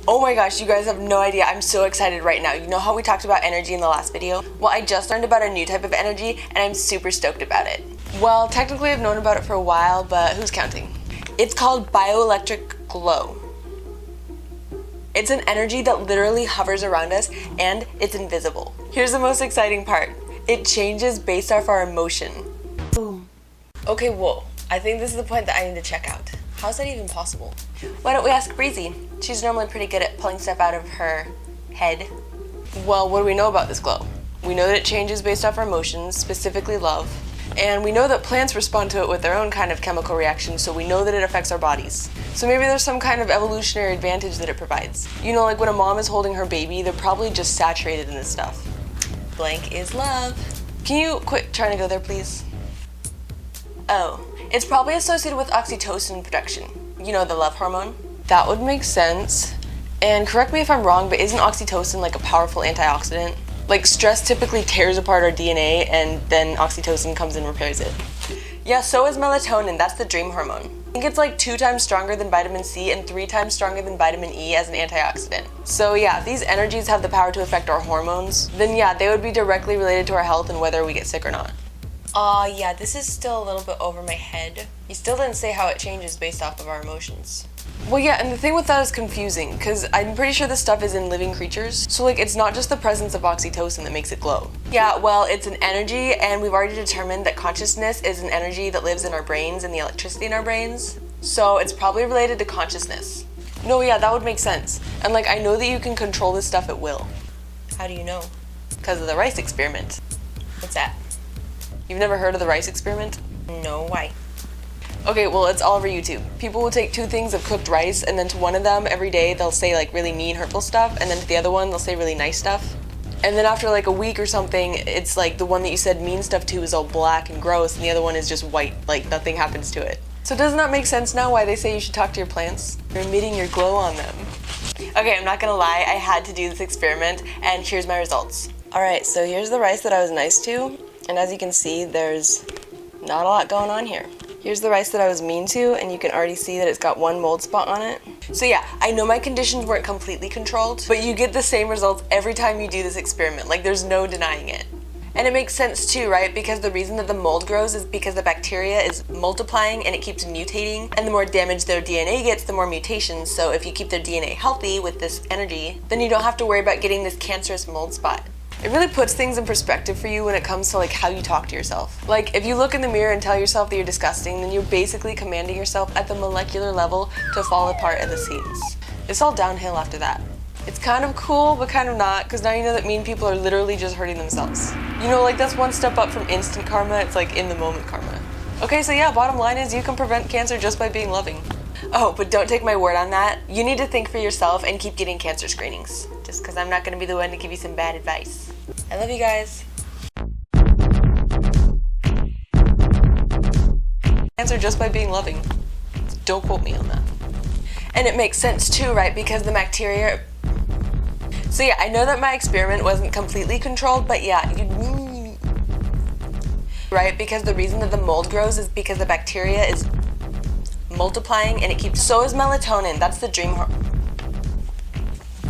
Oh my gosh, you guys have no idea. I'm so excited right now. You know how we talked about energy in the last video? Well, I just learned about a new type of energy and I'm super stoked about it. Well, technically I've known about it for a while, but who's counting? It's called bioelectric glow. It's an energy that literally hovers around us and it's invisible. Here's the most exciting part. It changes based off our emotion. Boom. Okay, whoa. I think this is the point that I need to check out. How is that even possible? Why don't we ask Breezy? She's normally pretty good at pulling stuff out of her head. Well, what do we know about this glow? We know that it changes based off our emotions, specifically love. And we know that plants respond to it with their own kind of chemical reaction, so we know that it affects our bodies. So maybe there's some kind of evolutionary advantage that it provides. You know, like when a mom is holding her baby, they're probably just saturated in this stuff. Blank is love. Can you quit trying to go there, please? Oh, it's probably associated with oxytocin production. You know, the love hormone? That would make sense. And correct me if I'm wrong, but isn't oxytocin like a powerful antioxidant? Like stress typically tears apart our DNA and then oxytocin comes and repairs it. Yeah, so is melatonin, that's the dream hormone. I think it's like 2 times stronger than vitamin C and 3 times stronger than vitamin E as an antioxidant. So yeah, if these energies have the power to affect our hormones, then yeah, they would be directly related to our health and whether we get sick or not. Yeah, this is still a little bit over my head. You still didn't say how it changes based off of our emotions. Well, yeah, and the thing with that is confusing, because I'm pretty sure this stuff is in living creatures. So, like, it's not just the presence of oxytocin that makes it glow. Yeah, well, it's an energy, and we've already determined that consciousness is an energy that lives in our brains and the electricity in our brains. So, it's probably related to consciousness. No, yeah, that would make sense. And, like, I know that you can control this stuff at will. How do you know? Because of the rice experiment. What's that? You've never heard of the rice experiment? No, why? Okay, well, it's all over YouTube. People will take 2 things of cooked rice, and then to one of them every day they'll say like really mean, hurtful stuff, and then to the other one they'll say really nice stuff. And then after like a week or something, it's like the one that you said mean stuff to is all black and gross, and the other one is just white, like nothing happens to it. So doesn't that make sense now why they say you should talk to your plants? You're emitting your glow on them. Okay, I'm not gonna lie, I had to do this experiment, and here's my results. Alright, so here's the rice that I was nice to, and as you can see, there's not a lot going on here. Here's the rice that I was mean to, and you can already see that it's got 1 mold spot on it. So yeah, I know my conditions weren't completely controlled, but you get the same results every time you do this experiment. Like, there's no denying it. And it makes sense too, right? Because the reason that the mold grows is because the bacteria is multiplying and it keeps mutating, and the more damage their DNA gets, the more mutations. So if you keep their DNA healthy with this energy, then you don't have to worry about getting this cancerous mold spot. It really puts things in perspective for you when it comes to like how you talk to yourself. Like if you look in the mirror and tell yourself that you're disgusting, then you're basically commanding yourself at the molecular level to fall apart at the seams. It's all downhill after that. It's kind of cool, but kind of not, because now you know that mean people are literally just hurting themselves. You know, like that's one step up from instant karma, it's like in the moment karma. Okay, so yeah, bottom line is you can prevent cancer just by being loving. Oh, but don't take my word on that. You need to think for yourself and keep getting cancer screenings. Just because I'm not going to be the one to give you some bad advice. I love you guys. Cancer just by being loving. Don't quote me on that. And it makes sense too, right? Because the bacteria... So yeah, I know that my experiment wasn't completely controlled, but yeah, right? Because the reason that the mold grows is because the bacteria is multiplying and it keeps... So is melatonin. That's the dream hormone.